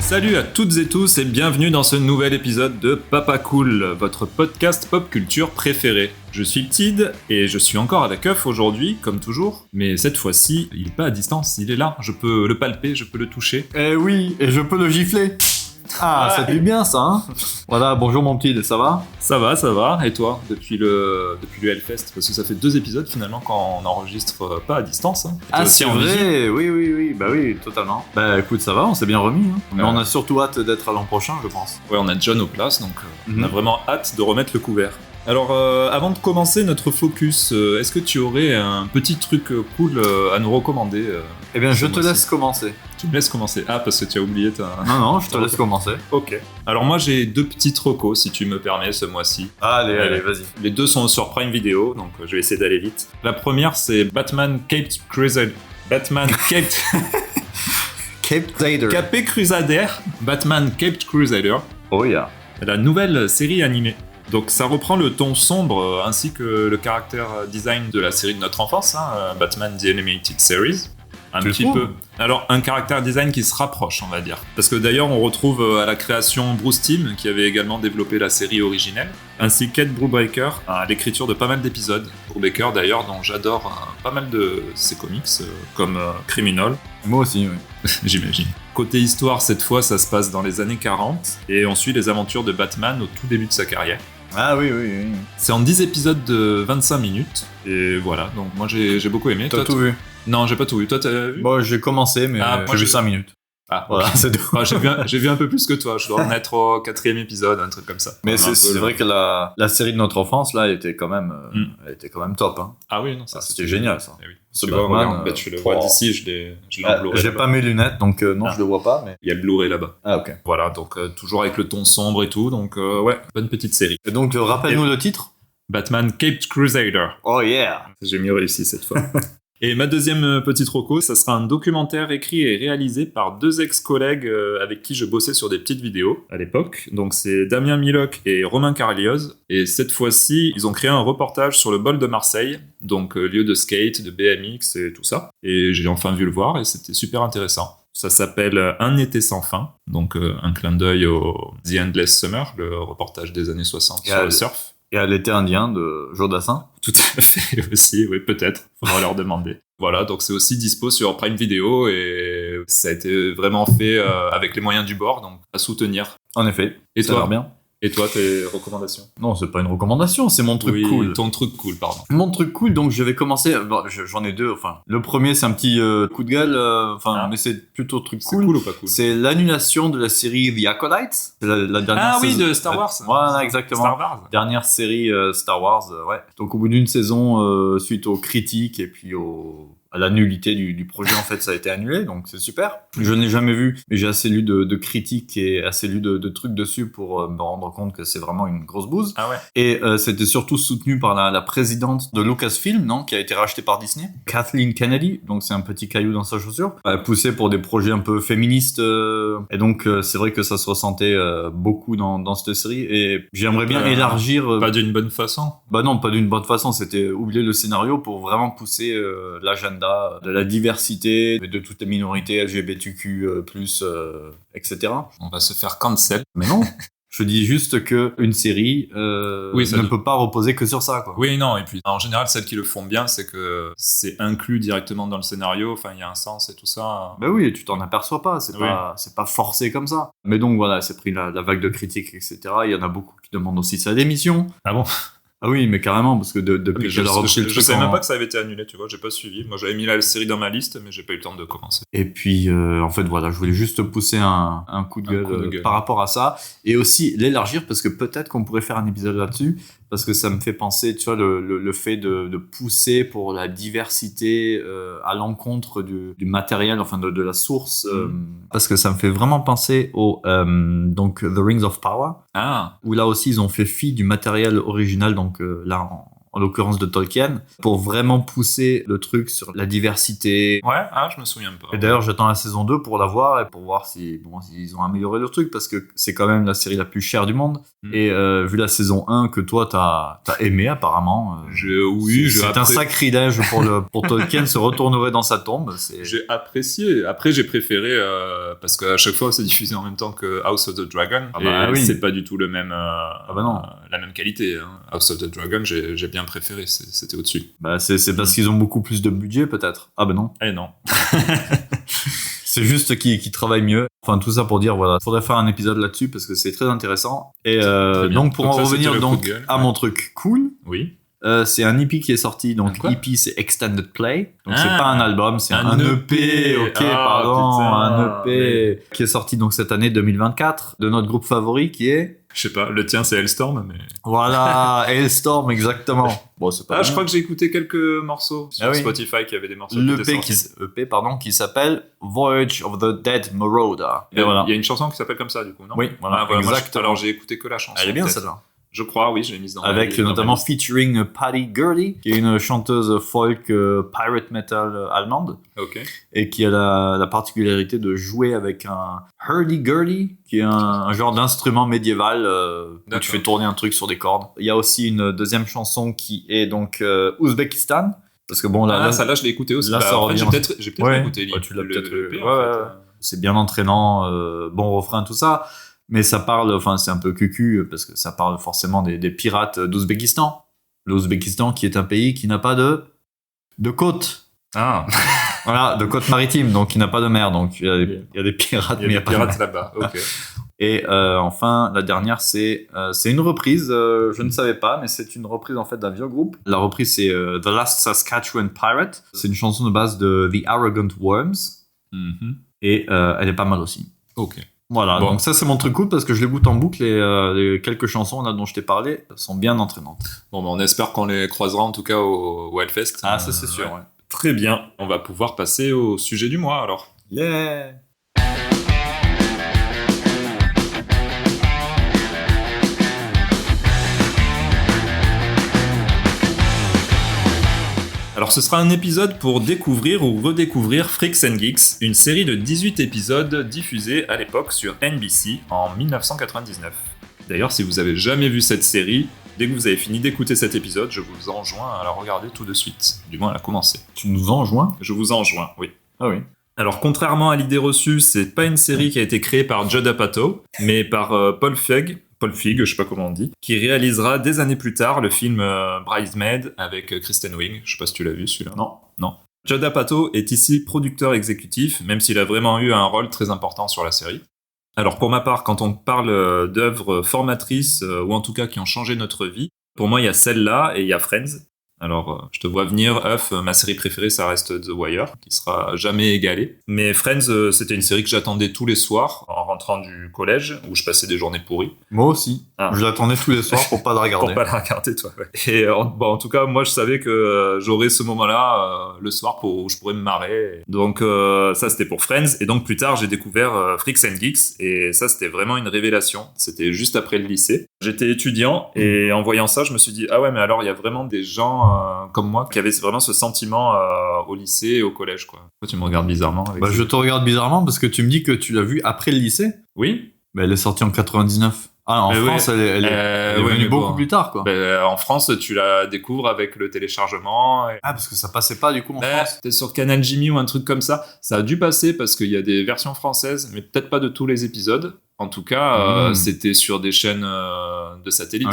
Salut à toutes et tous et bienvenue dans ce nouvel épisode de Papa Cool, votre podcast pop culture préféré. Je suis Tid et je suis encore avec Euf aujourd'hui, comme toujours, mais cette fois-ci, il est pas à distance, il est là, je peux le palper, je peux le toucher. Eh oui, et je peux le gifler. Ah, ça fait bien ça, hein. Voilà, bonjour mon petit, ça va ? Ça va, et toi, depuis le Hellfest, parce que ça fait 2 épisodes finalement quand on enregistre pas à distance. Hein. Ah c'est vrai, oui, bah oui, totalement. Bah écoute, ça va, on s'est bien remis, hein. Mais on a surtout hâte d'être à l'an prochain, je pense. Ouais, on a John aux places, donc on a vraiment hâte de remettre le couvert. Alors, avant de commencer notre focus, est-ce que tu aurais un petit truc cool à nous recommander Eh bien, je te laisse commencer. Tu me laisses commencer. Ah, parce que tu as oublié ta... Non, je te laisse commencer. Ok. Alors moi, j'ai 2 petites recos, si tu me permets, ce mois-ci. Allez, vas-y. Les 2 sont sur Prime Video, donc je vais essayer d'aller vite. La première, c'est Batman Caped Crusader. Batman Caped... Capé Crusader. Batman Caped Crusader. Oh yeah. La nouvelle série animée. Donc ça reprend le ton sombre ainsi que le caractère design de la série de notre enfance, hein, Batman The Animated Series. Un petit peu. Alors un caractère design qui se rapproche, on va dire. Parce que d'ailleurs on retrouve à la création Bruce Timm, qui avait également développé la série originelle, ainsi qu'Ed Brubaker à l'écriture de pas mal d'épisodes. Brubaker d'ailleurs, dont j'adore pas mal de ses comics, comme Criminal. Moi aussi, oui. J'imagine. Côté histoire, cette fois, ça se passe dans les années 40, et on suit les aventures de Batman au tout début de sa carrière. Ah oui. C'est en 10 épisodes de 25 minutes, et voilà, donc moi j'ai beaucoup aimé. T'as tout vu ? Non, j'ai pas tout vu. Toi, t'as vu ? Bon, j'ai commencé, mais moi, j'ai vu 5 minutes. Ah, voilà, okay. c'est tout. J'ai vu un peu plus que toi, je dois en être au 4e épisode, un truc comme ça. Mais c'est vrai que la série de notre enfance, là, elle était quand même top. Hein. Ah oui, non, ça c'était génial, ça. Eh oui. Ce tu Batman, vois, tu le vois d'ici, je l'ai en Blu-ray. J'ai pas mes lunettes, donc non, je le vois pas. Mais... Il y a le Blu-ray là-bas. Ah, ok. Voilà, donc toujours avec le ton sombre et tout, donc ouais, bonne petite série. Et donc, rappelle-nous le titre. Batman Caped Crusader. Oh yeah. J'ai mieux réussi cette fois. Et ma deuxième petite reco, ça sera un documentaire écrit et réalisé par 2 ex-collègues avec qui je bossais sur des petites vidéos à l'époque. Donc c'est Damien Milok et Romain Carlioz. Et cette fois-ci, ils ont créé un reportage sur le bol de Marseille, donc lieu de skate, de BMX et tout ça. Et j'ai enfin vu le voir et c'était super intéressant. Ça s'appelle Un été sans fin, donc un clin d'œil au The Endless Summer, le reportage des années 60 sur le surf. Et à l'été indien de Joe Dassin. Tout à fait aussi, oui, peut-être. Faudra leur demander. Voilà, donc c'est aussi dispo sur Prime Video et ça a été vraiment fait avec les moyens du bord, donc à soutenir. En effet. Et ça toi, a l'air bien. Et toi, tes recommandations ? Non, c'est pas une recommandation, c'est mon truc cool. Ton truc cool, pardon. Mon truc cool, donc je vais commencer. Bon, j'en ai 2. Enfin, le premier, c'est un petit coup de gueule. Mais c'est plutôt truc cool. C'est cool ou pas cool ? C'est l'annulation de la série The Acolyte. C'est la dernière saison. De Star Wars. Voilà, exactement. Star Wars. Dernière série Star Wars, ouais. Donc au bout d'une saison, suite aux critiques et puis à la nullité du projet, en fait, ça a été annulé, donc c'est super. Je ne l'ai jamais vu, mais j'ai assez lu de critiques et assez lu de trucs dessus pour me rendre compte que c'est vraiment une grosse bouse. Ah ouais. Et c'était surtout soutenu par la présidente de Lucasfilm, non, qui a été rachetée par Disney, Kathleen Kennedy, donc c'est un petit caillou dans sa chaussure. Elle a poussé pour des projets un peu féministes, et donc c'est vrai que ça se ressentait beaucoup dans cette série, et j'aimerais bien élargir... Pas d'une bonne façon ? Bah non, pas d'une bonne façon, c'était oublier le scénario pour vraiment pousser l'agenda de la diversité, de toutes les minorités LGBTQ+, etc. On va se faire cancel. Mais non. Je dis juste que une série ne peut pas reposer que sur ça, quoi. Oui, non, et puis en général, celles qui le font bien, c'est que c'est inclus directement dans le scénario, enfin, il y a un sens et tout ça. Bah oui, tu t'en aperçois pas, c'est pas forcé comme ça. Mais donc voilà, c'est pris la vague de critiques, etc. Il y en a beaucoup qui demandent aussi sa démission. Ah bon ? Ah oui, mais carrément, parce que depuis qu'elle a repris le truc... Je savais même pas que ça avait été annulé, tu vois, j'ai pas suivi. Moi, j'avais mis la série dans ma liste, mais j'ai pas eu le temps de commencer. Et puis, en fait, voilà, je voulais juste pousser un coup de gueule par rapport à ça, et aussi l'élargir, parce que peut-être qu'on pourrait faire un épisode là-dessus, parce que ça me fait penser, tu vois, le fait de pousser pour la diversité à l'encontre du matériel, enfin de la source, parce que ça me fait vraiment penser au donc The Rings of Power, où là aussi ils ont fait fi du matériel original, donc là en en l'occurrence de Tolkien, pour vraiment pousser le truc sur la diversité. Ouais, je me souviens pas. Et d'ailleurs, j'attends la saison 2 pour la voir et pour voir s'ils ont amélioré le truc, parce que c'est quand même la série la plus chère du monde. Et vu la saison 1 que toi, t'as aimé apparemment, c'est un sacrilège pour Tolkien se retournerait dans sa tombe. J'ai apprécié. Après, j'ai préféré, parce qu'à chaque fois, c'est diffusé en même temps que House of the Dragon. C'est pas du tout le même, la même qualité. Hein. House of the Dragon, j'ai bien préféré. C'était au-dessus. C'est parce qu'ils ont beaucoup plus de budget, peut-être. Ah non. Eh non. C'est juste qu'ils travaillent mieux. Enfin, tout ça pour dire, voilà, faudrait faire un épisode là-dessus parce que c'est très intéressant. Et donc, pour en revenir à mon truc cool. Oui. C'est un EP qui est sorti, donc EP c'est Extended Play, donc c'est pas un album, c'est un EP, un EP qui est sorti donc cette année 2024 de notre groupe favori qui est... Je sais pas, le tien c'est Hailstorm, mais... Voilà, Hailstorm, exactement. Bon, c'est pas je crois que j'ai écouté quelques morceaux sur Spotify qui avaient des morceaux EP qui s'appelle Voyage of the Dead Marauder. Et voilà. Il y a une chanson qui s'appelle comme ça, du coup, non? Oui, voilà, exactement. Alors j'ai écouté que la chanson. Elle est bien celle-là. Je crois, oui, je l'ai mise dans avec notamment featuring Patty Gurley, qui est une chanteuse folk pirate metal allemande, et qui a la particularité de jouer avec un hurdy-gurdy, qui est un genre d'instrument médiéval où tu fais tourner un truc sur des cordes. Il y a aussi une deuxième chanson qui est donc Ouzbékistan, parce que bon là, ça là je l'ai écouté aussi. Là, ça revient. J'ai peut-être écouté. Tu l'as peut-être. C'est bien entraînant, bon refrain, tout ça. Mais ça parle, enfin c'est un peu cucu parce que ça parle forcément des pirates d'Ouzbékistan. L'Ouzbékistan qui est un pays qui n'a pas de côte. Ah. Voilà, de côte maritime, donc qui n'a pas de mer. Donc il y a des pirates, mais il y a pas de mer. Là-bas. Ok. Et enfin la dernière c'est une reprise. Je ne savais pas, mais c'est une reprise en fait d'un vieux groupe. La reprise c'est The Last Saskatchewan Pirate. C'est une chanson de base de The Arrogant Worms. Et elle est pas mal aussi. Ok. Voilà, donc ça c'est mon truc cool parce que je l'écoute en boucle et les quelques chansons là dont je t'ai parlé sont bien entraînantes. Bon, on espère qu'on les croisera en tout cas au Hellfest. Ah, ça c'est sûr. Ouais. Très bien, on va pouvoir passer au sujet du mois alors. Yeah. Alors ce sera un épisode pour découvrir ou redécouvrir Freaks and Geeks, une série de 18 épisodes diffusée à l'époque sur NBC en 1999. D'ailleurs, si vous avez jamais vu cette série, dès que vous avez fini d'écouter cet épisode, je vous enjoins à la regarder tout de suite. Du moins à la commencer. Tu nous enjoins ? Je vous enjoins, oui. Ah oui. Alors contrairement à l'idée reçue, c'est pas une série qui a été créée par Judd Apatow, mais par Paul Feig, je sais pas comment on dit, qui réalisera des années plus tard le film Bridesmaid avec Kristen Wiig. Je sais pas si tu l'as vu celui-là. Non. Judd Apatow est ici producteur exécutif, même s'il a vraiment eu un rôle très important sur la série. Alors pour ma part, quand on parle d'œuvres formatrices, ou en tout cas qui ont changé notre vie, pour moi il y a celle-là et il y a Friends. Alors, je te vois venir, ma série préférée, ça reste The Wire, qui sera jamais égalée. Mais Friends, c'était une série que j'attendais tous les soirs, en rentrant du collège, où je passais des journées pourries. Moi aussi. Je l'attendais tous les soirs pour pas la regarder. Pour pas la regarder, toi, ouais. Et en tout cas, moi, je savais que j'aurais ce moment-là, le soir, où je pourrais me marrer. Donc, ça, c'était pour Friends. Et donc, plus tard, j'ai découvert Freaks and Geeks. Et ça, c'était vraiment une révélation. C'était juste après le lycée. J'étais étudiant, et en voyant ça, je me suis dit, ah ouais, mais alors, il y a vraiment des gens comme moi qui avaient vraiment ce sentiment au lycée et au collège, quoi. Toi, tu me regardes bizarrement. Je te regarde bizarrement parce que tu me dis que tu l'as vu après le lycée. Oui. Mais elle est sortie en 99. Ah, en France, elle est venue beaucoup plus tard, quoi. En France, tu la découvres avec le téléchargement. Ah, parce que ça passait pas, du coup, en France. C'était sur Canal Jimmy ou un truc comme ça. Ça a dû passer parce qu'il y a des versions françaises, mais peut-être pas de tous les épides. En tout cas, c'était sur des chaînes de satellites.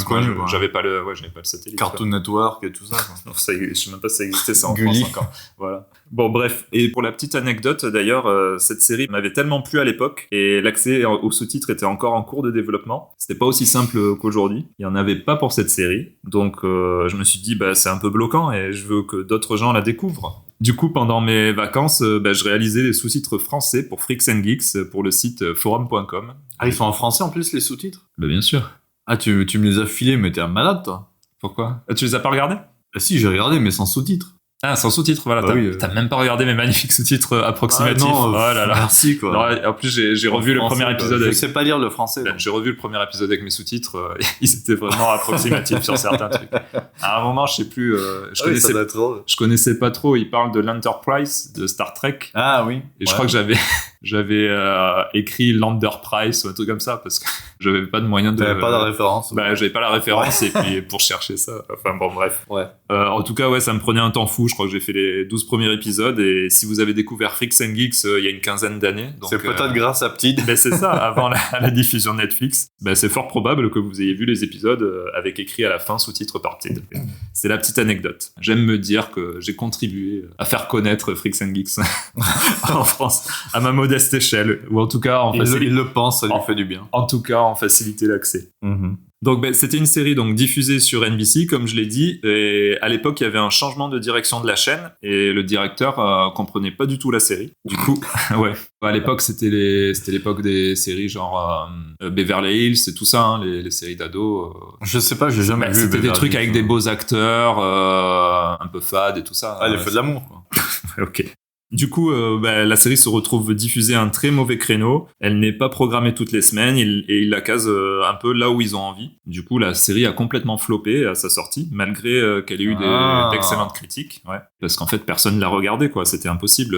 J'avais pas le satellite. Cartoon Network et tout ça, quoi. Je sais même pas si ça existait ça en France encore. Voilà. Bon, bref. Et pour la petite anecdote, d'ailleurs, cette série m'avait tellement plu à l'époque et l'accès aux sous-titres était encore en cours de développement. C'était pas aussi simple qu'aujourd'hui. Il y en avait pas pour cette série. Donc, je me suis dit, c'est un peu bloquant et je veux que d'autres gens la découvrent. Du coup, pendant mes vacances, je réalisais les sous-titres français pour Freaks and Geeks pour le site forum.com. Ah, ils sont en français en plus, les sous-titres ? Bien sûr. Ah, tu me les as filés, mais t'es un malade, toi. Pourquoi ? Tu les as pas regardés ? Si, j'ai regardé, mais sans sous-titres. Ah, sans sous-titres, voilà. T'as même pas regardé mes magnifiques sous-titres approximatifs. Non, oh là là. Merci, quoi. Alors, en plus, j'ai revu le premier épisode. Je sais pas lire le français. J'ai revu le premier épisode avec mes sous-titres. Ils étaient vraiment approximatifs sur certains trucs. À un moment, je sais plus. Je connaissais pas trop. Il parle de l'Enterprise de Star Trek. Ah oui. Et je crois que j'avais écrit l'Enterprise ou un truc comme ça parce que j'avais pas de moyen de. T'avais pas la référence. J'avais pas la référence et puis pour chercher ça. Enfin bon, bref. Ouais. En tout cas, ça me prenait un temps fou. Je crois que j'ai fait les 12 premiers épisodes et si vous avez découvert Freaks and Geeks il y a une quinzaine d'années. C'est peut-être grâce à Ptid. C'est ça, avant la diffusion de Netflix. C'est fort probable que vous ayez vu les épisodes avec écrit à la fin sous-titres par Ptid. C'est la petite anecdote. J'aime me dire que j'ai contribué à faire connaître Freaks and Geeks en France, à ma modeste échelle. Ou en tout cas, il le pense, ça lui fait du bien. En tout cas, en faciliter l'accès. Donc c'était une série diffusée sur NBC, comme je l'ai dit, et à l'époque il y avait un changement de direction de la chaîne et le directeur comprenait pas du tout la série. Du coup, à l'époque c'était l'époque des séries genre Beverly Hills et tout ça, les séries d'ados. Je sais pas, j'ai jamais vu. C'était des trucs avec des beaux acteurs, un peu fade et tout ça. Ah, les feux de l'amour, quoi. Ok. Du coup, la série se retrouve diffusée à un très mauvais créneau. Elle n'est pas programmée toutes les semaines et ils la casent un peu là où ils ont envie. Du coup, la série a complètement floppé à sa sortie, malgré qu'elle ait eu d'excellentes critiques. Ouais. Parce qu'en fait, personne ne l'a regardé, quoi. C'était impossible.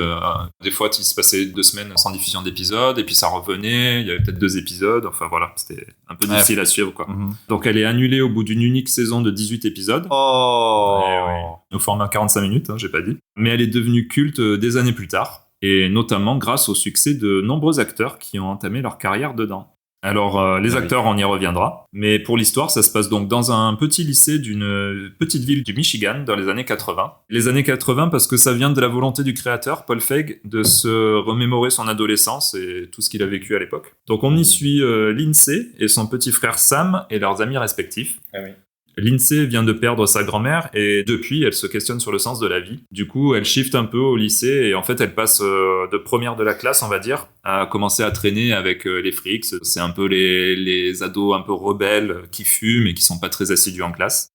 Des fois, il se passait 2 semaines sans diffusion d'épisodes et puis ça revenait. Il y avait peut-être 2 épisodes. Enfin voilà, c'était un peu difficile à suivre, quoi. Donc, elle est annulée au bout d'une unique saison de 18 épisodes. Au format 45 minutes, j'ai pas dit. Mais elle est devenue culte des années plus tard, et notamment grâce au succès de nombreux acteurs qui ont entamé leur carrière dedans. Alors, les acteurs, on y reviendra, mais pour l'histoire, ça se passe donc dans un petit lycée d'une petite ville du Michigan dans les années 80. Les années 80 parce que ça vient de la volonté du créateur, Paul Feig, de se remémorer son adolescence et tout ce qu'il a vécu à l'époque. Donc on y suit Lindsay et son petit frère Sam et leurs amis respectifs. Ah oui. Lindsay vient de perdre sa grand-mère et depuis, elle se questionne sur le sens de la vie. Du coup, elle shift un peu au lycée et en fait, elle passe de première de la classe, on va dire, à commencer à traîner avec les freaks. C'est un peu les ados un peu rebelles qui fument et qui sont pas très assidus en classe.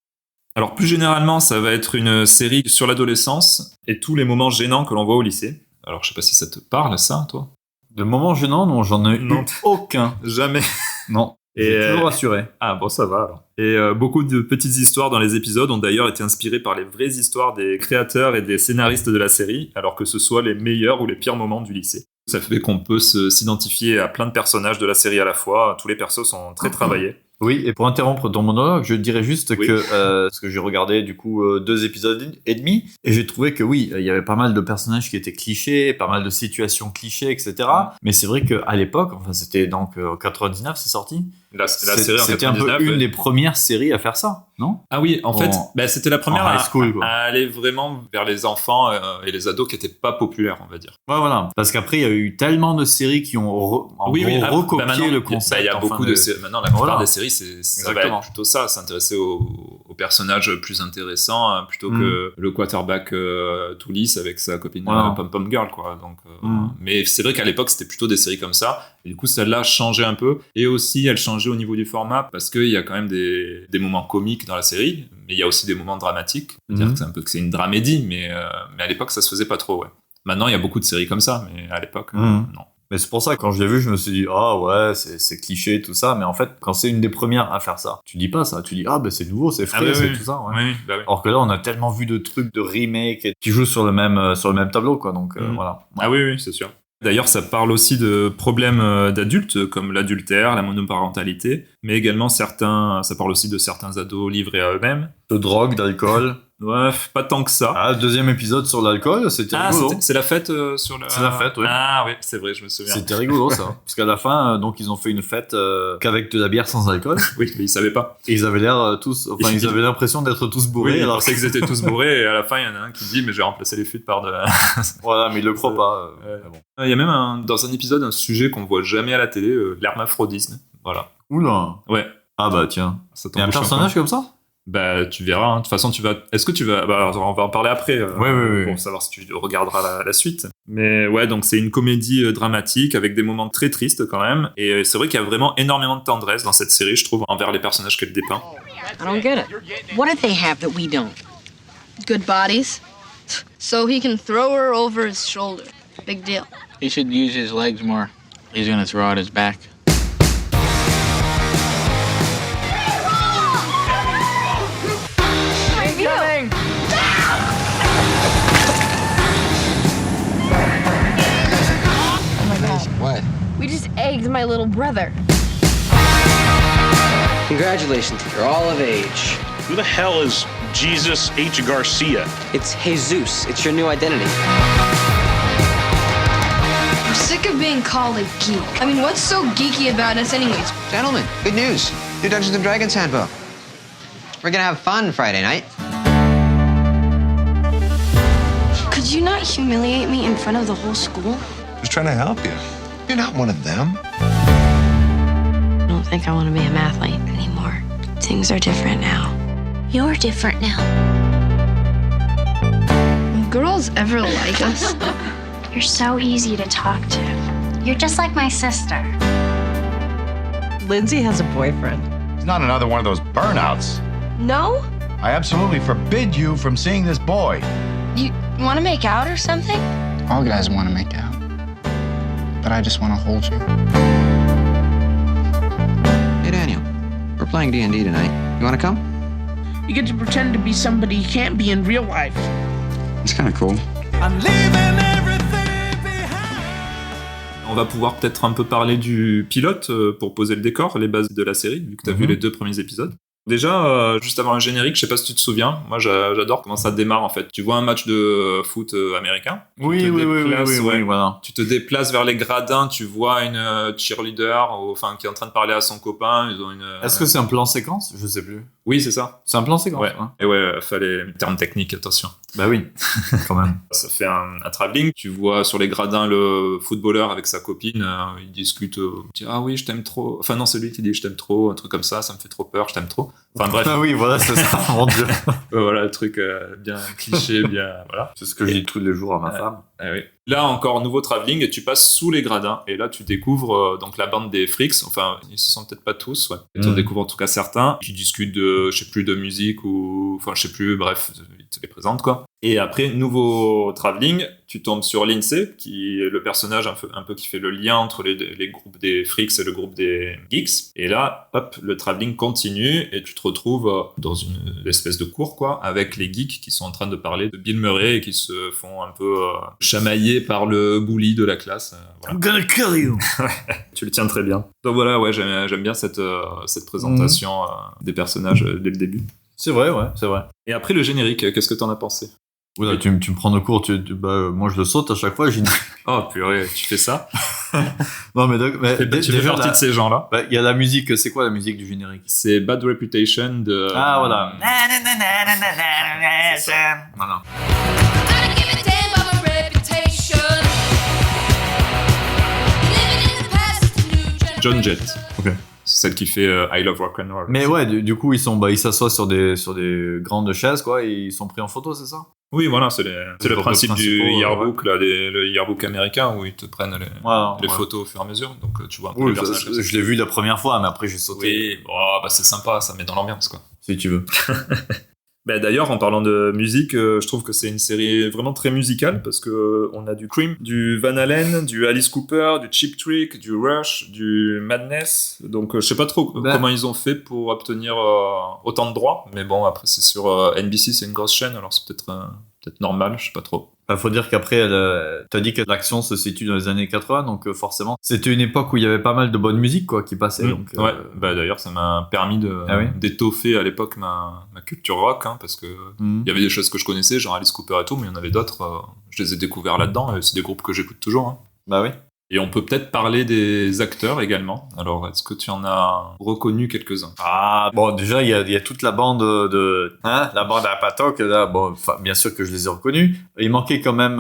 Alors plus généralement, ça va être une série sur l'adolescence et tous les moments gênants que l'on voit au lycée. Alors je sais pas si ça te parle, ça, toi ? De moments gênants, non, j'en ai eu aucun. Jamais. Non. J'ai toujours assuré. Ah bon, ça va alors. Et beaucoup de petites histoires dans les épisodes ont d'ailleurs été inspirées par les vraies histoires des créateurs et des scénaristes de la série, alors que ce soit les meilleurs ou les pires moments du lycée. Ça fait qu'on peut s'identifier à plein de personnages de la série à la fois. Tous les persos sont très travaillés. Oui, et pour interrompre ton monologue, je dirais juste que parce que j'ai regardé du coup 2 épisodes et demi, et j'ai trouvé que il y avait pas mal de personnages qui étaient clichés, pas mal de situations clichés, etc. Mais c'est vrai qu'à l'époque, enfin c'était donc en 99, c'est sorti. La série en 99, c'était un peu une des premières séries à faire ça, non ? Ah oui, en fait, c'était la première high school, à aller vraiment vers les enfants et les ados qui étaient pas populaires, on va dire. Ouais, voilà. Parce qu'après, il y a eu tellement de séries qui ont recopié le concept. Il y a beaucoup de séries. Maintenant, la plupart des séries, ça va être plutôt ça, s'intéresser aux personnages plus intéressants plutôt que le quarterback tout lisse avec sa copine Pom Pom Girl, quoi. Donc, mais c'est vrai qu'à l'époque, c'était plutôt des séries comme ça. Et du coup, celle-là changeait un peu. Et aussi, elle changeait au niveau du format parce qu'il y a quand même des moments comiques dans la série, mais il y a aussi des moments dramatiques. C'est-à-dire que c'est une dramédie, mais à l'époque, ça se faisait pas trop, Maintenant, il y a beaucoup de séries comme ça, mais à l'époque, non. Mais c'est pour ça, quand je l'ai vu, je me suis dit, c'est cliché, tout ça. Mais en fait, quand c'est une des premières à faire ça, tu dis pas ça. Tu dis, c'est nouveau, c'est frais, c'est tout ça. Oui. Alors que là, on a tellement vu de trucs, de remakes qui jouent sur le même tableau, quoi. Donc, voilà. Ah oui, c'est sûr. D'ailleurs, ça parle aussi de problèmes d'adultes, comme l'adultère, la monoparentalité, mais également ça parle aussi de certains ados livrés à eux-mêmes. De drogue, d'alcool. Ouais, pas tant que ça. Ah, 2e épisode sur l'alcool, c'était rigolo. C'est la fête sur le... C'est la fête, oui. Ah oui, c'est vrai, je me souviens. C'était rigolo, ça. Parce qu'à la fin, donc, ils ont fait une fête qu'avec de la bière sans alcool. Oui, mais ils savaient pas. Et ils avaient l'air ils avaient l'impression d'être tous bourrés. Oui, alors ils pensaient qu'ils étaient tous bourrés, et à la fin, il y en a un qui dit, mais j'ai remplacé les fûts par de... Voilà, mais il le croit pas. Il y a même dans un épisode un sujet qu'on voit jamais à la télé, l'hermaphrodisme. Voilà. Oula. Ouais. Ah bah tiens. Il y a un personnage comme ça ? Bah, tu verras. De toute façon, est-ce que tu vas... alors, on va en parler après. Pour savoir si tu regarderas la suite. Mais ouais, donc c'est une comédie dramatique avec des moments très tristes quand même. Et c'est vrai qu'il y a vraiment énormément de tendresse dans cette série, je trouve, envers les personnages qu'elle dépeint. I don't get it. What do they have that we don't? Good bodies? So he can throw her over his shoulder. Big deal. He should use his legs more. He's gonna throw out his back. Coming! Oh my god. What? We just egged my little brother. Congratulations, you're all of age. Who the hell is Jesus H. Garcia? It's Jesus. It's your new identity. I'm sick of being called a geek. I mean, what's so geeky about us anyways? Gentlemen, good news. New Dungeons & Dragons handbook. We're gonna have fun Friday night. Could you not humiliate me in front of the whole school? Just trying to help you. You're not one of them. I don't think I want to be a mathlete anymore. Things are different now. You're different now. Will girls ever like us? You're so easy to talk to. You're just like my sister. Lindsay has a boyfriend. He's not another one of those burnouts. No? I absolutely forbid you from seeing this boy. You want to make out or something? All guys want to make out. But I just want to hold you. Hey, Daniel. We're playing D&D tonight. You wanna come? You get to pretend to be somebody you can't be in real life. It's kinda cool. On va pouvoir peut-être un peu parler du pilote pour poser le décor, les bases de la série, vu que t'as vu les 2 premiers épisodes. Déjà, juste avant le générique, je sais pas si tu te souviens, moi j'adore comment ça démarre en fait. Tu vois un match de foot américain. Oui, voilà. Tu te déplaces vers les gradins, tu vois une cheerleader qui est en train de parler à son copain. Ils ont une. Est-ce que c'est un plan séquence? Je sais plus. Oui, c'est ça. C'est un plan séquence. Ouais. Hein. Et ouais, fallait terme technique, attention. Bah oui, quand même. Ça fait un travelling. Tu vois sur les gradins le footballeur avec sa copine. Il discute. Il dit ah oui, je t'aime trop. Enfin non, c'est lui qui dit je t'aime trop, un truc comme ça. Ça me fait trop peur, je t'aime trop. Enfin bref. Ah oui, voilà, c'est ça. Mon Dieu. Voilà le truc bien cliché, bien voilà. C'est ce que je dis tous les jours à ma femme. Oui. Là encore nouveau travelling et tu passes sous les gradins et là tu découvres donc la bande des Freaks. Enfin ils se sont peut-être pas tous. Ouais. Tu en découvres en tout cas certains qui discutent de je sais plus de musique ou enfin je sais plus. Bref, ils te les présentent quoi. Et après nouveau travelling, tu tombes sur Lindsay qui est le personnage un peu qui fait le lien entre les groupes des Freaks et le groupe des Geeks. Et là hop le travelling continue et tu te retrouves dans une espèce de cour quoi avec les geeks qui sont en train de parler de Bill Murray et qui se font un peu chamailler par le bully de la classe. Voilà. I'm gonna kill you. Tu le tiens très bien. Donc voilà, ouais, j'aime bien cette présentation des personnages dès le début. C'est vrai, ouais, c'est vrai. Et après le générique, qu'est-ce que t'en as pensé? Oula, tu me prends de court, moi je le saute à chaque fois, j'ai dit... Oh purée, tu fais ça? Non mais tu fais partie de ces gens-là. Il y a la musique, c'est quoi la musique du générique? C'est Bad Reputation de... Ah voilà. Voilà. John Jett. Ok. C'est celle qui fait I Love Rock'n'Roll. Mais ouais, du coup, ils s'assoient sur des grandes chaises, quoi, et ils sont pris en photo, c'est ça? Oui, voilà, c'est le principe du yearbook, là, le yearbook américain, où ils te prennent les photos au fur et à mesure. Donc, tu vois un peu les personnages. Je l'ai vu la première fois, mais après, j'ai sauté. Oui, c'est sympa, ça met dans l'ambiance, quoi. Si tu veux. D'ailleurs, en parlant de musique, je trouve que c'est une série vraiment très musicale parce que on a du Cream, du Van Halen, du Alice Cooper, du Cheap Trick, du Rush, du Madness. Donc, je sais pas trop comment ils ont fait pour obtenir autant de droits. Mais bon, après, c'est sur NBC, c'est une grosse chaîne, alors c'est peut-être normal, je sais pas trop. Faut dire qu'après, t'as dit que l'action se situe dans les années 80, donc forcément, c'était une époque où il y avait pas mal de bonne musique, quoi, qui passait. Donc, ouais, d'ailleurs, ça m'a permis d'étoffer à l'époque ma culture rock, hein, parce que il y avait des choses que je connaissais, genre Alice Cooper et tout, mais il y en avait d'autres, je les ai découverts là-dedans, et c'est des groupes que j'écoute toujours. Hein. Bah oui. Et on peut peut-être parler des acteurs également. Alors, est-ce que tu en as reconnu quelques-uns? Ah, bon, déjà, il y a toute la bande la bande à Patok, là, bon, bien sûr que je les ai reconnus. Il manquait quand même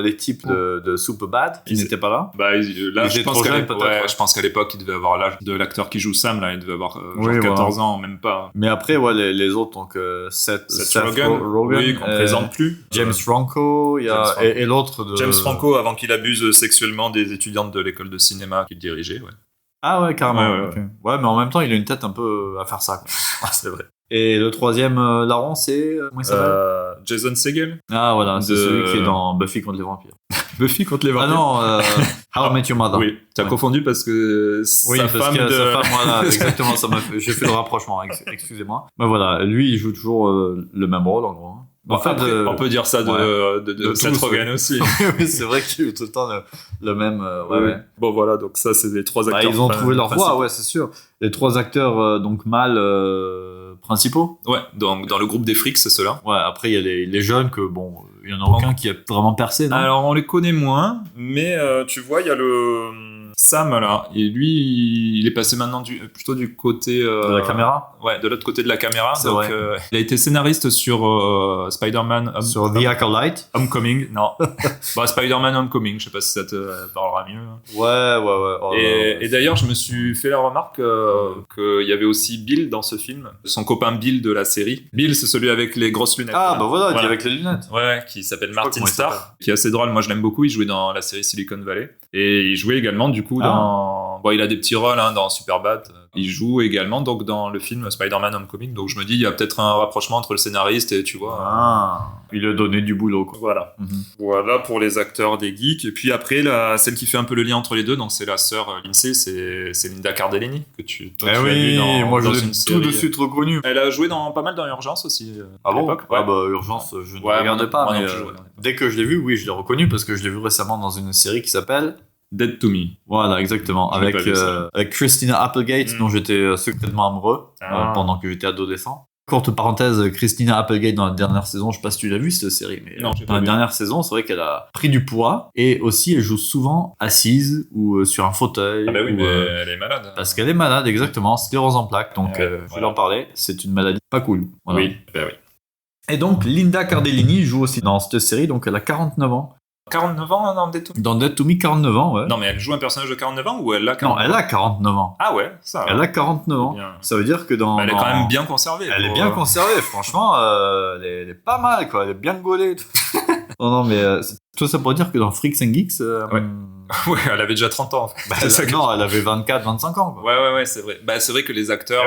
les types de Superbad, qui n'étaient pas là. Là, je pense qu'à l'époque, il devait avoir l'âge de l'acteur qui joue Sam, là, il devait avoir 14 ans, même pas. Mais après, ouais, les autres, donc, Seth Rogen, oui, qu'on présente plus. James Franco, et l'autre de... James Franco, avant qu'il abuse sexuellement des étudiantes de l'école de cinéma qu'il dirigeait, ouais. Ah ouais, carrément. Ouais. Okay. Ouais, mais en même temps, il a une tête un peu à faire ça, quoi. C'est vrai. Et le troisième larron, c'est... comment il s'appelle Jason Segel. Ah voilà, c'est celui qui est dans Buffy contre les vampires. Buffy contre les vampires. Ah non, How I Met Your Mother. Oui, t'as confondu parce que sa femme, voilà, exactement, j'ai fait le rapprochement, excusez-moi. Mais voilà, lui, il joue toujours le même rôle, en gros. Bon, on peut dire ça de Seth Rogen aussi. Oui, c'est vrai qu'il joue tout le temps le même. Ouais. Bon, voilà, donc ça, c'est les 3 acteurs. Ils ont trouvé leur voix, ouais, c'est sûr. Les 3 acteurs, donc mâles principaux. Ouais, donc dans le groupe des frics, c'est ceux-là. Ouais, après, il y a les jeunes que, bon, il y en a aucun qui a vraiment percé, non? Alors, on les connaît moins, mais tu vois, il y a le Sam, là, et lui, il est passé maintenant plutôt du côté... de la caméra. Ouais, de l'autre côté de la caméra. C'est donc, vrai. Il a été scénariste sur Spider-Man... sur The Acolyte. Homecoming, non. Bah, Spider-Man Homecoming, je sais pas si ça te parlera mieux. Ouais. Oh, et d'ailleurs, je me suis fait la remarque qu'il y avait aussi Bill dans ce film, son copain Bill de la série. Bill, c'est celui avec les grosses lunettes. Ah, bah voilà, qui avec les lunettes. Ouais, qui s'appelle Martin Starr, qui est assez drôle. Moi, je l'aime beaucoup. Il jouait dans la série Silicon Valley. Et il jouait également, du coup, dans... Bon, il a des petits rôles dans Superbad. Il joue également donc dans le film Spider-Man Homecoming. Donc, je me dis, il y a peut-être un rapprochement entre le scénariste et, tu vois... Il a donné du boulot, quoi. Voilà. Voilà pour les acteurs des geeks. Et puis après, celle qui fait un peu le lien entre les deux, donc c'est la sœur Lindsay, c'est Linda Cardellini, que tu as vu moi je l'ai tout de suite reconnu. Elle a joué pas mal dans Urgence aussi. Ah bon? Ouais. Ah bah Urgence, je ne regardais pas, mais dès que je l'ai vu, oui, je l'ai reconnu parce que je l'ai vu récemment dans une série qui s'appelle Dead to Me. Voilà, exactement. Avec Christina Applegate, dont j'étais secrètement amoureux pendant que j'étais adolescent. Courte parenthèse, Christina Applegate dans la dernière saison, je sais pas si tu l'as vu cette série, mais non, dans la dernière saison, c'est vrai qu'elle a pris du poids et aussi elle joue souvent assise ou sur un fauteuil. Ah bah oui, mais elle est malade. Parce qu'elle est malade, exactement, sclérose en plaques, donc je vais en parler, c'est une maladie pas cool. Voilà. Oui, bah oui. Et donc Linda Cardellini joue aussi dans cette série, donc elle a 49 ans. 49 ans dans Dead to Me? Dans Dead to Me, 49 ans, ouais. Non, mais elle joue un personnage de 49 ans ou elle a 49 ans? Non, elle a 49 ans. Ah ouais, ça. Elle a 49 ans. Bien. Ça veut dire que dans... Elle est quand même bien conservée. Elle est bien conservée, franchement, elle est pas mal, quoi. Elle est bien gaulée. non, mais tout ça pour dire que dans Freaks and Geeks... Ouais, elle avait déjà 30 ans, en fait. Non, elle avait 24, 25 ans, quoi. Ouais, c'est vrai. Bah, c'est vrai que les acteurs,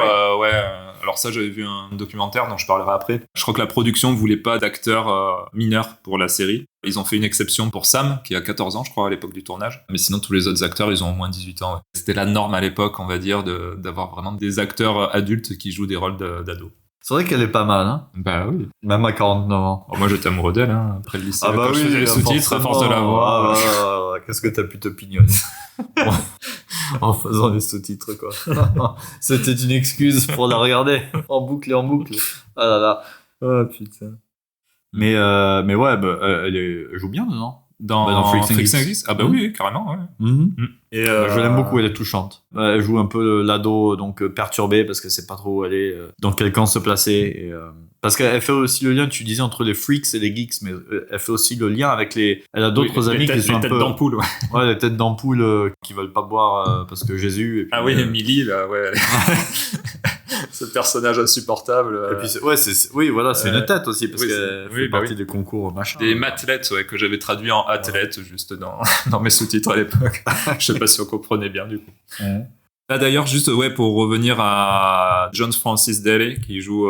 alors ça, j'avais vu un documentaire dont je parlerai après. Je crois que la production voulait pas d'acteurs mineurs pour la série. Ils ont fait une exception pour Sam, qui a 14 ans, je crois, à l'époque du tournage. Mais sinon, tous les autres acteurs, ils ont au moins 18 ans. Ouais. C'était la norme à l'époque, on va dire, d'avoir vraiment des acteurs adultes qui jouent des rôles d'ados. C'est vrai qu'elle est pas mal, hein. Bah oui. Même à 49 ans. Oh, moi, j'étais amoureux d'elle, hein, après le lycée. Ah bah oui, je faisais les sous-titres à force de la voir. Qu'est-ce que t'as pu te pignonner en faisant les sous-titres, quoi. C'était une excuse pour la regarder en boucle et en boucle. Ah là là. Oh putain. Mais ouais, elle joue bien dedans. Dans Freaks and Geeks. Ah bah oui, carrément, ouais. Et je l'aime beaucoup, elle est touchante. Elle joue un peu l'ado donc perturbé parce que c'est pas trop où aller, dans quel camp se placer. Et, parce qu'elle fait aussi le lien, tu disais, entre les freaks et les geeks, mais elle fait aussi le lien avec elle a d'autres amis qui sont un peu... Les têtes d'ampoule, ouais. Ouais, les têtes d'ampoule qui veulent pas boire parce que Jésus... Et puis, ah oui, Emily, là, ouais. Ce personnage insupportable. Et puis, oui, voilà, c'est une tête aussi, parce qu'elle fait partie des concours, machin. Des mathlettes, ouais, que j'avais traduit en athlète, juste dans mes sous-titres à l'époque. Je sais pas si on comprenait bien, du coup. Ouais. Là, d'ailleurs, juste pour revenir à John Francis Daley, qui joue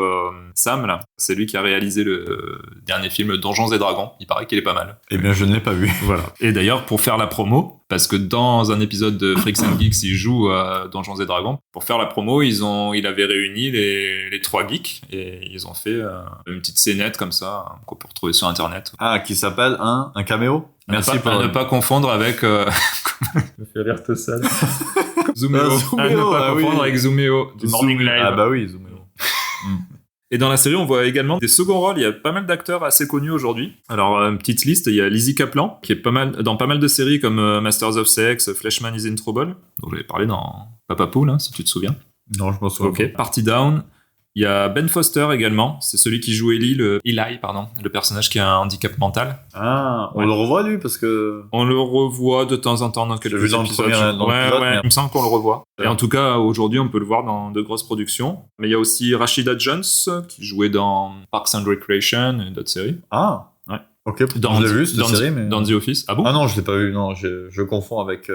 Sam, là. C'est lui qui a réalisé le dernier film Donjons et Dragons. Il paraît qu'il est pas mal. Eh bien, je ne l'ai pas vu. Voilà. Et d'ailleurs, pour faire la promo, parce que dans un épisode de Freaks and Geeks, il joue Donjons et Dragons. Pour faire la promo, il avait réuni les 3 geeks et ils ont fait une petite scénette comme ça qu'on peut retrouver sur Internet. Ah, qui s'appelle un caméo. Merci pour ne pas confondre avec... me fait rire tout seul. Zooméo. Ne pas confondre avec Zooméo du Morning Live. Ah bah oui, Zooméo. Et dans la série, on voit également des seconds rôles. Il y a pas mal d'acteurs assez connus aujourd'hui. Alors, une petite liste, il y a Lizzie Kaplan, qui est dans pas mal de séries comme Masters of Sex, Fleshman is in Trouble, dont j'avais parlé dans Papa Pool, si tu te souviens. Non, je m'en souviens. Ok. Party Down. Il y a Ben Foster également, c'est celui qui joue Eli, le personnage qui a un handicap mental. Ah, on le revoit lui parce que... On le revoit de temps en temps dans quelques épisodes. Il me semble qu'on le revoit. Et en tout cas, aujourd'hui, on peut le voir dans de grosses productions. Mais il y a aussi Rashida Jones qui jouait dans Parks and Recreation et d'autres séries. Ah, ouais. Ok, je l'ai vu cette série, mais... Dans The Office. Ah bon? Ah non, je l'ai pas vu, non, je confonds avec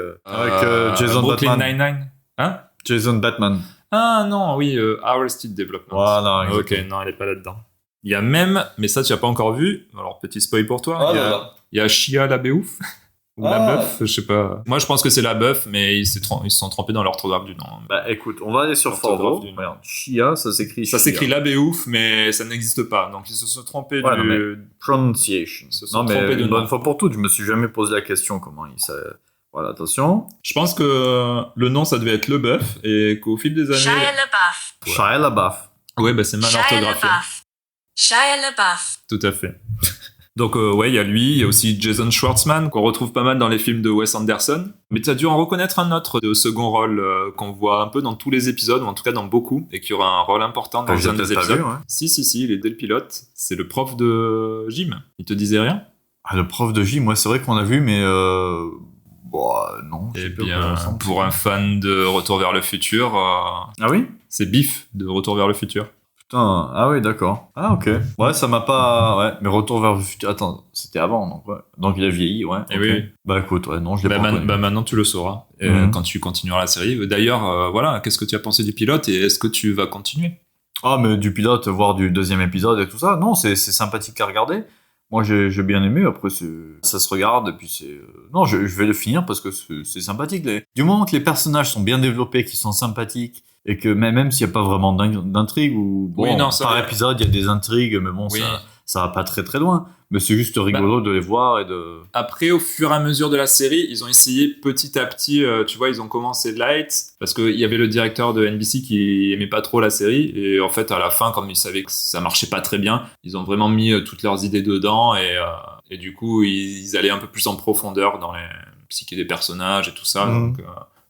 Jason Brooklyn Batman. Nine-Nine. Hein? Jason Batman. Ah non, oui, Arrested Development. Voilà, Ok, non, elle est pas là-dedans. Il y a même, mais ça tu n'as pas encore vu, alors petit spoil pour toi, il y a Shia la Béouf, ou la Bœuf, je sais pas. Moi je pense que c'est la Bœuf, mais ils se sont trompés dans l'orthographe du nom. Bah écoute, on va aller sur Fordo. Regarde, Shia, ça s'écrit Ça s'écrit la Béouf, mais ça n'existe pas, donc ils se sont trompés pronunciation. Ils se sont trompés de une bonne nom. fois pour toutes, je me suis jamais posé la question comment il s'est... Voilà, attention. Je pense que le nom ça devait être Le Bœuf, et qu'au fil des années... Shia LaBeouf. Ouais, bah c'est mal orthographié. Shia LaBeouf. Tout à fait. Donc ouais, il y a lui, il y a aussi Jason Schwartzman qu'on retrouve pas mal dans les films de Wes Anderson. Mais tu as dû en reconnaître un autre de second rôle qu'on voit un peu dans tous les épisodes, ou en tout cas dans beaucoup, et qui aura un rôle important dans un des épisodes. Vu, ouais. Si, il est dès le pilote. C'est le prof de gym. Il te disait rien? Ah, le prof de gym, moi c'est vrai qu'on l'a vu, mais non. Eh bien, pour un fan de Retour vers le futur, ah oui, c'est Biff de Retour vers le futur. Putain, ah oui, d'accord. Ah ok. Ouais, ça m'a pas... Ouais, mais Retour vers le futur... Attends, c'était avant, donc ouais. Donc il a vieilli, ouais. Et oui. Bah écoute, ouais, non, je l'ai pas connu. Bah maintenant tu le sauras, quand tu continueras la série. D'ailleurs, voilà, qu'est-ce que tu as pensé du pilote et est-ce que tu vas continuer? Ah, mais du pilote, voire du deuxième épisode et tout ça, non, c'est sympathique à regarder. Moi, j'ai bien aimé. Après, ça se regarde. Et puis, non, je vais le finir parce que c'est sympathique. Du moment que les personnages sont bien développés, qu'ils sont sympathiques, et que même s'il n'y a pas vraiment d'intrigue, ou bon, oui, non, par épisode, il y a des intrigues, mais bon, oui. ça va pas très très loin. Mais c'est juste rigolo de les voir et de... Après, au fur et à mesure de la série, ils ont essayé petit à petit, tu vois, ils ont commencé light, parce qu'il y avait le directeur de NBC qui aimait pas trop la série, et en fait, à la fin, comme ils savaient que ça marchait pas très bien, ils ont vraiment mis toutes leurs idées dedans, et du coup, ils allaient un peu plus en profondeur dans les psychés des personnages et tout ça, donc,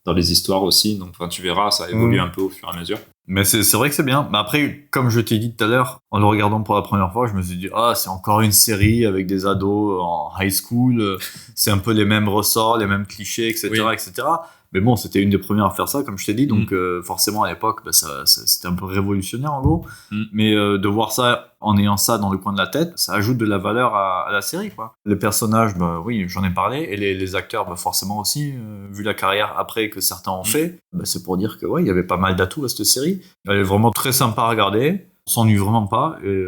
dans les histoires aussi, donc tu verras, ça évolue un peu au fur et à mesure. Mais c'est vrai que c'est bien. Mais après, comme je t'ai dit tout à l'heure, en le regardant pour la première fois, je me suis dit, c'est encore une série avec des ados en high school. C'est un peu les mêmes ressorts, les mêmes clichés, etc., etc. Mais bon, c'était une des premières à faire ça, comme je t'ai dit. Donc, forcément, à l'époque, c'était un peu révolutionnaire, en gros. Mais de voir ça en ayant ça dans le coin de la tête, ça ajoute de la valeur à la série, quoi. Les personnages, oui, j'en ai parlé. Et les acteurs, forcément aussi, vu la carrière après que certains ont fait, c'est pour dire que, il y avait pas mal d'atouts à cette série. Elle est vraiment très sympa à regarder. On s'ennuie vraiment pas. Et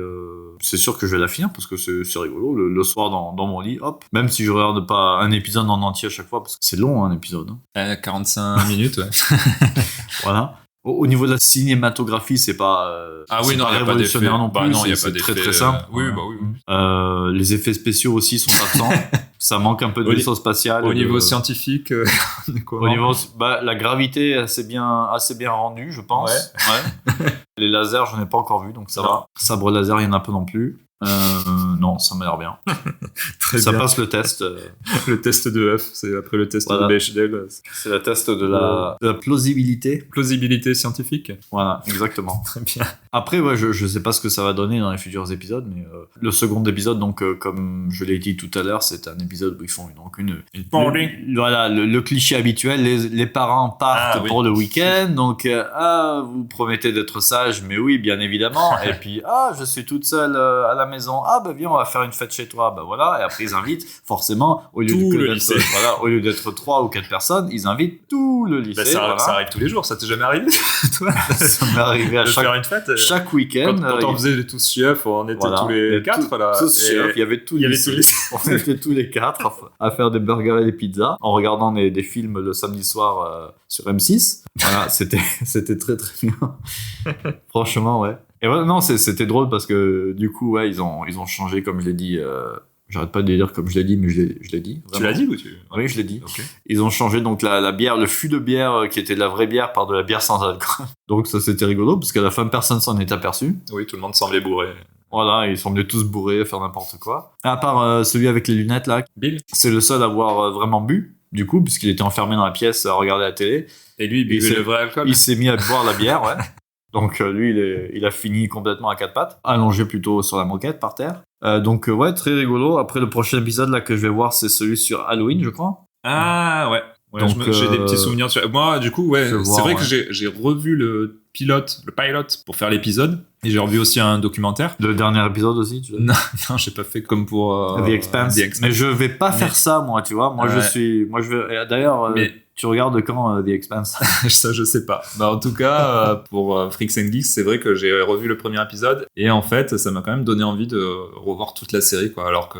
c'est sûr que je vais la finir parce que c'est rigolo. Le soir dans mon lit, hop. Même si je regarde pas un épisode en entier à chaque fois, parce que c'est long, un épisode. 45 minutes, ouais. Voilà. Au niveau de la cinématographie, c'est pas il n'y a pas d'effet non plus. Non, il y a pas très très simple. Oui. Les effets spéciaux aussi sont absents. Ça manque un peu de vaisseau spatial. Au niveau scientifique, au niveau, la gravité est assez bien rendue, je pense. Ouais. Les lasers, j'en ai pas encore vu, donc ça va. Sabre laser, il y en a peu non plus. Non, ça m'a l'air bien. Ça bien. passe le test. Le test de œuf, c'est après le test de Bechdel. C'est le test de la plausibilité. Plausibilité scientifique. Voilà, exactement. Très bien. Après, je sais pas ce que ça va donner dans les futurs épisodes, mais le second épisode, donc comme je l'ai dit tout à l'heure, c'est un épisode où ils font une voilà, le cliché habituel, les parents partent pour le week-end, donc vous promettez d'être sage, mais oui, bien évidemment, et puis je suis toute seule à la maison, viens, on va faire une fête chez toi, voilà, et après ils invitent forcément, au lieu d'être 3 ou 4 personnes, ils invitent tout le lycée. Ça arrive tous les jours, ça t'est jamais arrivé toi? Ça m'est arrivé à faire une fête, chaque week-end. Quand on faisait tous chefs, on était tous les 4 là. Tous chefs, il y avait tous les on était tous les 4 à faire des burgers et des pizzas en regardant des films le samedi soir sur M6. Voilà, c'était très très bien. Franchement, ouais. Et voilà, non, c'était drôle parce que du coup, ils ont changé, comme je l'ai dit. J'arrête pas de dire comme je l'ai dit, mais je l'ai dit. Vraiment. Tu l'as dit ou Oui, je l'ai dit. Okay. Ils ont changé donc la bière, le fût de bière qui était de la vraie bière par de la bière sans alcool. Donc ça c'était rigolo parce qu'à la fin personne s'en est aperçu. Oui, tout le monde semblait bourré. Voilà, ils semblaient tous bourrés, à faire n'importe quoi. À part celui avec les lunettes là, Bill, c'est le seul à avoir vraiment bu. Du coup, puisqu'il était enfermé dans la pièce à regarder la télé. Et lui, il buvait le vrai alcool. Il s'est mis à boire la bière, ouais. Donc lui, il a fini complètement à 4 pattes, allongé plutôt sur la moquette par terre. Donc très rigolo. Après, le prochain épisode là que je vais voir, c'est celui sur Halloween, je crois. Ah ouais. Donc, j'ai des petits souvenirs. Moi, du coup, c'est vrai que j'ai revu le pilot pour faire l'épisode. Et j'ai revu aussi un documentaire. Le dernier épisode aussi, tu vois. Non, j'ai pas fait comme pour The Expanse. Mais je vais pas faire ça, moi, tu vois. Moi, je vais. D'ailleurs. Tu regardes quand The Expanse? Ça, je sais pas. Bah, en tout cas, pour Freaks and Geeks, c'est vrai que j'ai revu le premier épisode et en fait, ça m'a quand même donné envie de revoir toute la série, quoi. Alors que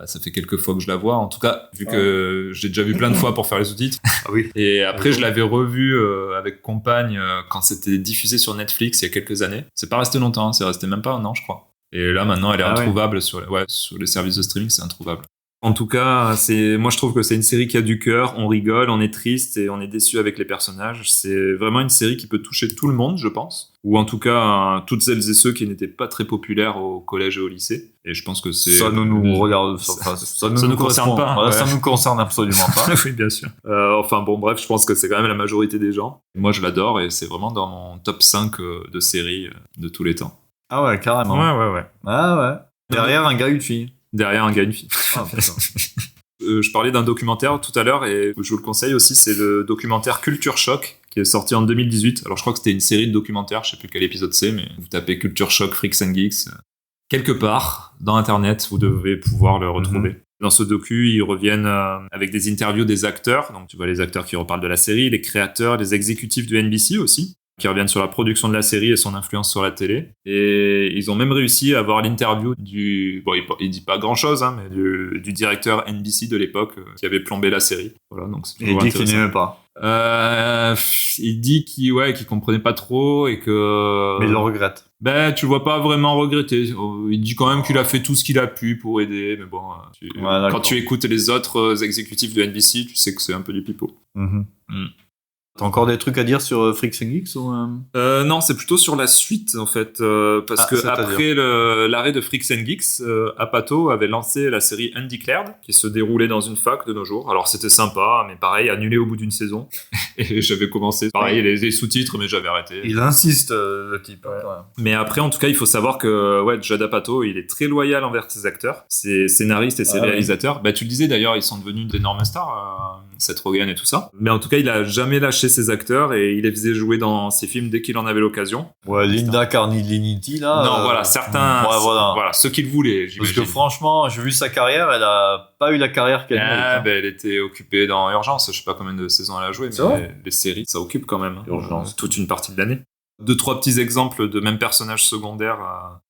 ça fait quelques fois que je la vois. En tout cas, vu que j'ai déjà vu plein de fois pour faire les sous-titres. Ah oui. Et après, je l'avais revu avec compagne quand c'était diffusé sur Netflix il y a quelques années. C'est pas resté longtemps, c'est resté même pas un an, je crois. Et là, maintenant, elle est introuvable sur les services de streaming, c'est introuvable. En tout cas, moi je trouve que c'est une série qui a du cœur, on rigole, on est triste et on est déçu avec les personnages. C'est vraiment une série qui peut toucher tout le monde, je pense. Ou en tout cas, toutes celles et ceux qui n'étaient pas très populaires au collège et au lycée. Et je pense que c'est... Ça nous regarde, ça nous concerne pas. Voilà, ça nous concerne absolument pas. Oui, bien sûr. Enfin bon, bref, je pense que c'est quand même la majorité des gens. Moi, je l'adore et c'est vraiment dans mon top 5 de séries de tous les temps. Ah ouais, carrément. Ouais. Ah ouais. Derrière un gars, une fille. Derrière un gars, une fille. Je parlais d'un documentaire tout à l'heure et je vous le conseille aussi, c'est le documentaire Culture Shock qui est sorti en 2018. Alors je crois que c'était une série de documentaires, je sais plus quel épisode c'est, mais vous tapez Culture Shock Freaks and Geeks. Quelque part dans Internet, vous devez pouvoir le retrouver. Dans ce docu, ils reviennent avec des interviews des acteurs. Donc tu vois les acteurs qui reparlent de la série, les créateurs, les exécutifs de NBC aussi, qui reviennent sur la production de la série et son influence sur la télé. Et ils ont même réussi à avoir l'interview il dit pas grand chose, hein, mais du directeur NBC de l'époque qui avait plombé la série. Voilà, donc c'est il dit qu'il n'aimait pas. Il dit qu'il comprenait pas trop et que... Mais il le regrette. Ben, tu le vois pas vraiment regretter. Il dit quand même qu'il a fait tout ce qu'il a pu pour aider, mais bon, quand tu écoutes les autres exécutifs de NBC, tu sais que c'est un peu du pipeau. T'as encore des trucs à dire sur Freaks and Geeks ou Non, c'est plutôt sur la suite en fait, parce que après l'arrêt de Freaks and Geeks, Apatow avait lancé la série Undeclared, qui se déroulait dans une fac de nos jours. Alors c'était sympa, mais pareil, annulé au bout d'une saison. Et j'avais commencé, pareil, les sous-titres, mais j'avais arrêté. Il insiste, le type. Ouais. Mais après, en tout cas, il faut savoir que Judd Apatow, il est très loyal envers ses acteurs, ses scénaristes et ses réalisateurs. Bah, tu le disais d'ailleurs, ils sont devenus d'énormes stars, Seth Rogen et tout ça. Mais en tout cas, il a jamais lâché ses acteurs et il les faisait jouer dans ses films dès qu'il en avait l'occasion. Ouais, Linda Cardellini là. Non, voilà, certains. Voilà, ceux qu'il voulait, j'imagine. Parce que franchement, j'ai vu sa carrière, elle a pas eu la carrière qu'elle mérite. Elle était occupée dans Urgence, je sais pas combien de saisons elle a joué, mais les séries, ça occupe quand même. Urgence. Toute une partie de l'année. 2-3 petits exemples de même personnages secondaires.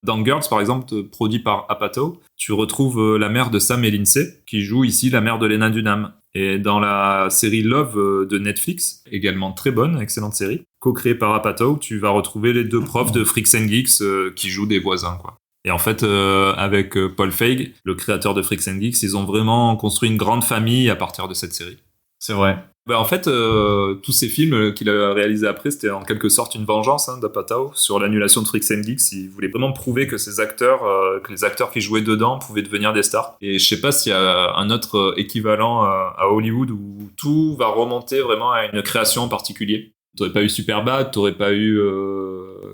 Dans Girls, par exemple, produit par Apatow, tu retrouves la mère de Sam et Lindsay, qui joue ici la mère de Lena Dunham. Et dans la série Love de Netflix, également très bonne, excellente série, co-créée par Apatow, tu vas retrouver les deux profs de Freaks and Geeks qui jouent des voisins, quoi. Et en fait, avec Paul Feig, le créateur de Freaks and Geeks, ils ont vraiment construit une grande famille à partir de cette série. C'est vrai. En fait, tous ces films qu'il a réalisés après, c'était en quelque sorte une vengeance d'Apatow sur l'annulation de Freaks and Geeks. Il voulait vraiment prouver que que les acteurs qui jouaient dedans pouvaient devenir des stars. Et je sais pas s'il y a un autre équivalent à Hollywood où tout va remonter vraiment à une création en particulier. T'aurais pas eu Superbad, t'aurais pas eu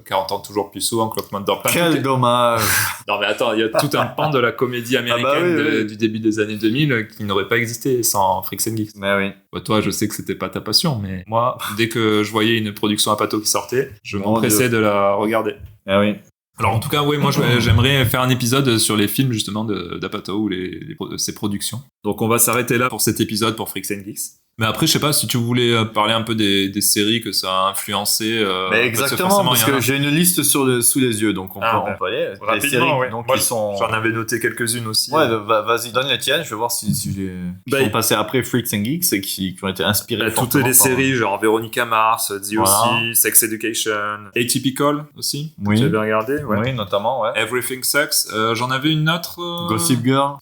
40 ans toujours puceau, Clockman Dog. Quel dommage. Non mais attends, il y a tout un pan de la comédie américaine du début des années 2000 qui n'aurait pas existé sans Freaks and Geeks. Mais oui. Toi, je sais que c'était pas ta passion, mais moi, dès que je voyais une production Apatow qui sortait, je m'empressais de la regarder. Ah oui. Alors en tout cas, moi j'aimerais faire un épisode sur les films justement d'Apatow ou ses productions. Donc on va s'arrêter là pour cet épisode pour Freaks and Geeks. Mais après, je sais pas si tu voulais parler un peu des séries que ça a influencé. Mais exactement, parce que j'ai une liste sous les yeux, donc on peut aller. Rapidement, séries, donc moi, j'en avais noté quelques-unes aussi. Ouais, vas-y, donne les tiennes, je vais voir si j'ai... Ils sont passés après Freaks and Geeks et qui ont été inspirés. Toutes les séries, genre Veronica Mars, The O.C., Sex Education, Atypical aussi, que tu avais regardé. Ouais. Oui, notamment, ouais. Everything Sucks. J'en avais une autre... Gossip Girl.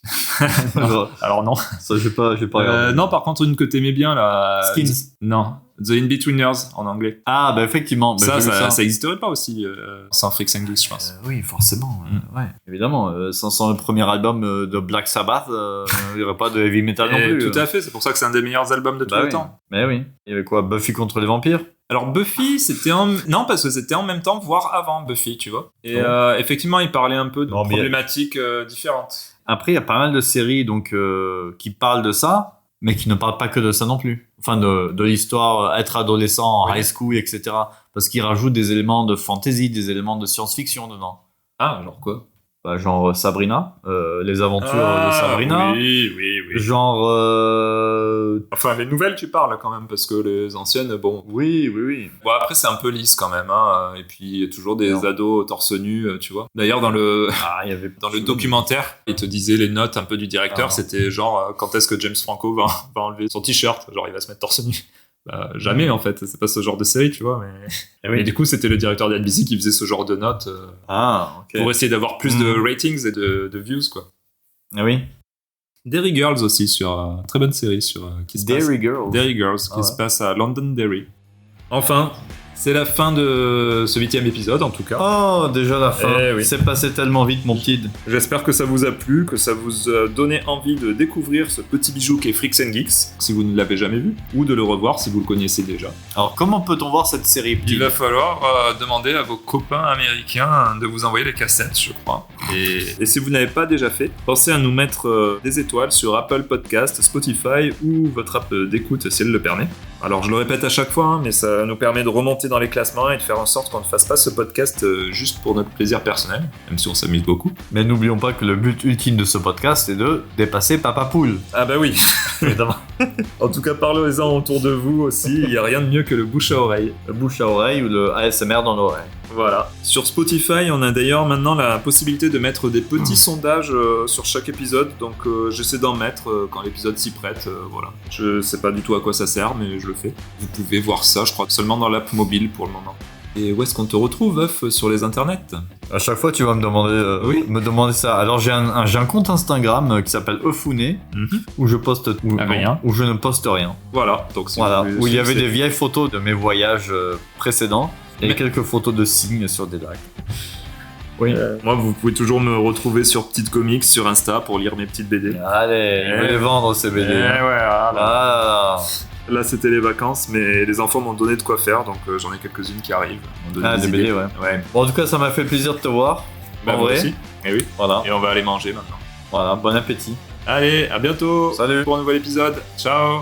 Alors non. Ça, j'ai pas regardé. Non, par contre, une que t'aimais bien, là... Skins. Non. The In-Betweeners, en anglais. Ah, bah effectivement. Ça existerait pas aussi sans Freaks and Geeks, je pense. Oui, forcément. Ouais, évidemment. Sans le premier album de Black Sabbath, il n'y aurait pas de heavy metal non plus. Tout à fait, c'est pour ça que c'est un des meilleurs albums de tous les temps. Mais oui. Il y avait quoi, Buffy contre les vampires? Alors Buffy, c'était Non, parce que c'était en même temps, voire avant Buffy, tu vois. Et effectivement, il parlait un peu de problématiques différentes. Après, il y a pas mal de séries donc, qui parlent de ça, mais qui ne parlent pas que de ça non plus. Enfin, de l'histoire, être adolescent, high school, etc. Parce qu'ils rajoutent des éléments de fantasy, des éléments de science-fiction dedans. Ah, genre quoi? Genre Sabrina, les aventures de Sabrina. Oui. Genre... Enfin, les nouvelles, tu parles quand même, parce que les anciennes, bon... Oui. Bon, après, c'est un peu lisse quand même, hein. Et puis, il y a toujours des ados torse nu, tu vois. D'ailleurs, dans le documentaire, il te disait les notes un peu du directeur, c'était genre, quand est-ce que James Franco va enlever son t-shirt, genre il va se mettre torse nu. Bah, jamais en fait, c'est pas ce genre de série, tu vois, mais... Et du coup, c'était le directeur d'NBC qui faisait ce genre de notes pour essayer d'avoir plus de ratings et de views, quoi. Ah oui. Derry Girls aussi, très bonne série qui se passe à Londonderry. Enfin, c'est la fin de ce 8e épisode, en tout cas. Oh, déjà la fin. Oui. C'est passé tellement vite, mon petit. J'espère que ça vous a plu, que ça vous a donné envie de découvrir ce petit bijou qui est Freaks and Geeks, si vous ne l'avez jamais vu, ou de le revoir si vous le connaissez déjà. Alors, comment peut-on voir cette série, petit ? Il va falloir demander à vos copains américains de vous envoyer les cassettes, je crois. Et si vous n'avez pas déjà fait, pensez à nous mettre des étoiles sur Apple Podcast, Spotify ou votre app d'écoute si elle le permet. Alors je le répète à chaque fois, hein, mais ça nous permet de remonter dans les classements et de faire en sorte qu'on ne fasse pas ce podcast juste pour notre plaisir personnel, même si on s'amuse beaucoup. Mais n'oublions pas que le but ultime de ce podcast est de dépasser Papa Poule. Ah bah oui, évidemment. En tout cas, parlez-en autour de vous aussi, il n'y a rien de mieux que le bouche à oreille. Le bouche à oreille ou le ASMR dans l'oreille. Voilà. Sur Spotify, on a d'ailleurs maintenant la possibilité de mettre des petits sondages sur chaque épisode, donc j'essaie d'en mettre quand l'épisode s'y prête, voilà. Je sais pas du tout à quoi ça sert, mais je le fais. Vous pouvez voir ça, je crois, seulement dans l'app mobile pour le moment. Et où est-ce qu'on te retrouve, Euf, sur les internets ? À chaque fois, tu vas me demander ça. Alors, j'ai un compte Instagram qui s'appelle Eufouné, où je poste rien. Où je ne poste rien. Voilà. Donc, où il y avait des vieilles photos de mes voyages précédents et quelques photos de signes sur des lacs. Oui. Moi, vous pouvez toujours me retrouver sur Petite Comics sur Insta pour lire mes petites BD. Allez, je vais les vendre ces BD. Là, c'était les vacances, mais les enfants m'ont donné de quoi faire, donc j'en ai quelques-unes qui arrivent. Des BD, ouais. Bon, en tout cas, ça m'a fait plaisir de te voir. En vrai. Aussi. Et oui. Voilà. Et on va aller manger maintenant. Voilà, bon appétit. Allez, à bientôt. Salut. Pour un nouvel épisode. Ciao.